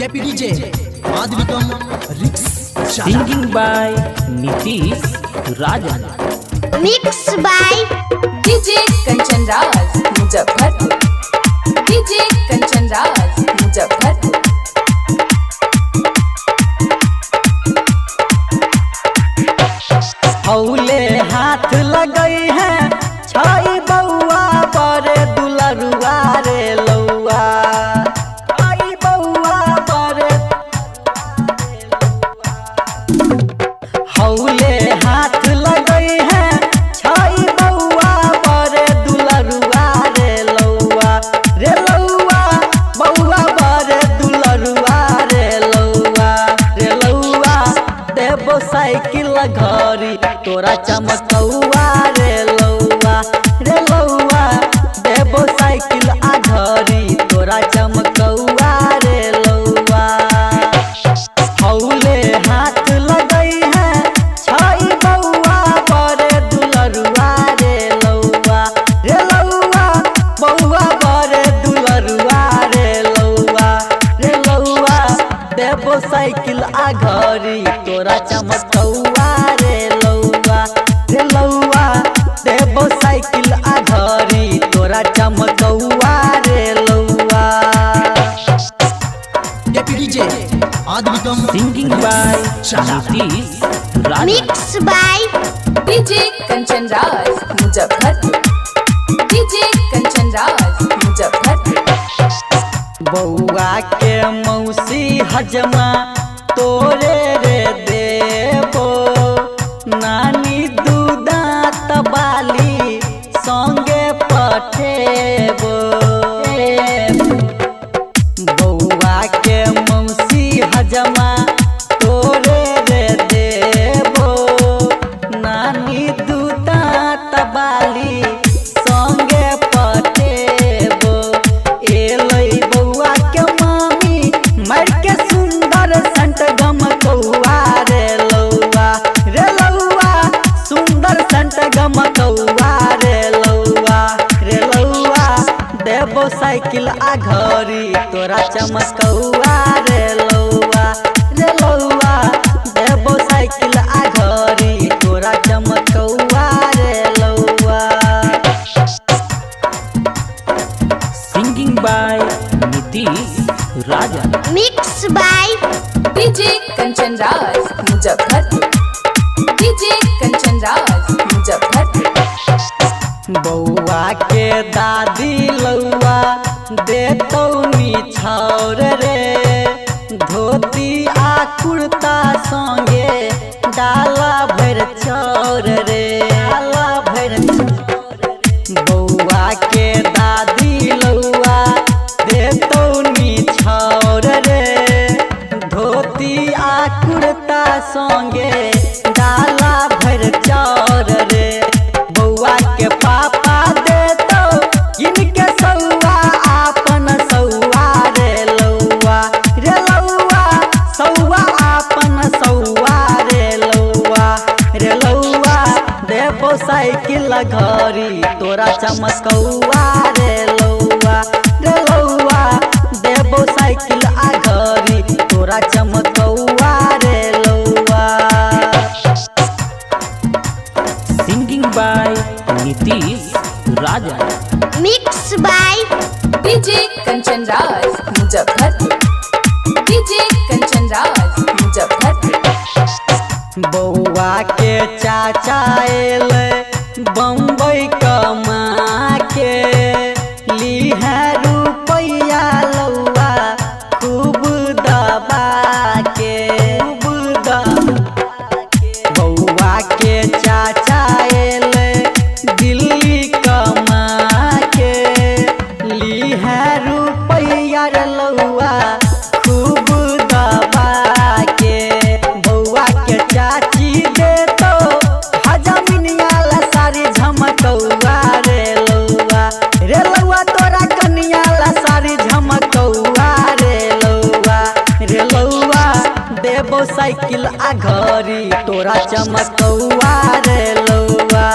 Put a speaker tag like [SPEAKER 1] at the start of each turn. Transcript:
[SPEAKER 1] KPDJ Madhvikam Rix
[SPEAKER 2] Singing by Nitish Rajan.
[SPEAKER 3] Mixed by
[SPEAKER 4] DJ Kanchan Raj Muzaffarpur. DJ Kanchan Raj Muzaffarpur.
[SPEAKER 5] हौले हाथ लगई है छई बउआ बरे दुलरुआ रे लौआ छई बउआ बरे हौले हाथ लगई है छई बउआ बरे दुलरुआ रे लौआ बउआ बरे दुलरुआ रे लौआ देबो साइकिल घरी तोरा चमकौआ रे लौआ देबो साइकिल आ घरी तोरा चमकौआ रे लौआ हौले हाथ लगई है छई बउआ बरे दुलरुआ रे लौआ बउआ बरे दुलरुआ रे लौआ देबो साइकिल आ घरी तोरा चमकौआ रे लौआ देबो साइकिल आ घरी तोरा चमकौआ रे लौआ।
[SPEAKER 1] KPDJ Madhvikam
[SPEAKER 2] Singing by Nitish Rajan.
[SPEAKER 3] Mixed by
[SPEAKER 4] DJ Kanchan Raj Muzaffarpur. DJ Kanchan Raj Muzaffarpur.
[SPEAKER 5] बउआ के मौसी हजमा तोरे रे देबो नानी दूदात बाली संगे पठेबो बउआ के मौसी हजमा तोरे रे देबो नानी दूदात बाली संगे पठेबो एलै बउआ के मामी मर के सुंदर संट गमकौआ रे लौआ सुंदर संट गमकौआ रे लौआ देबो साइकिल आ घरी तोरा चमकौआ रे लौआ देबो साइकिल आ घरी तोरा चमकौआ रे लौआ।
[SPEAKER 2] Singing by Nitish Rajan.
[SPEAKER 3] Mixed by
[SPEAKER 4] DJ Kanchan Raj Muzaffarpur. DJ Kanchan Raj Muzaffarpur.
[SPEAKER 5] बउआ के दादी लौआ देतौ निछौर रे धोती आ कुर्ता संगे डाला भर चौर रे बउआ के दादी लौआ देतौ निछौर रे धोती आ कुर्ता संगे डाला भर चौर रे बउआ के पापा देतौ इनके सौआ आपन सौआ रे लौआ सौआ आपन सौआ रे लौआ देबो साइकिल घरी तोरा चमकौआ रे लौआ देबो साइकिल आ घरी तोरा चमकौआ रे लौआ।
[SPEAKER 2] Singing by Nitish Rajan.
[SPEAKER 3] Mixed by
[SPEAKER 4] DJ Kanchan Raj Muzaffarpur. DJ Kanchan Raj Muzaffarpur.
[SPEAKER 5] बउआ के चाचा एले बम्बई कमा के लीहे रुपैया लौआ खूब दबा के बउआ के चाचा एले दिल्ली कमा के लीहे रुपैया लौआ खूब दबा के बउआ के चाची देतो हजमिनिया ला सारी झमकौआ रे लौआ तोरा कनिया ला सारी झमकौआ रे लौआ देबो साइकिल आ घरी तोरा चमकौआ रे लौआ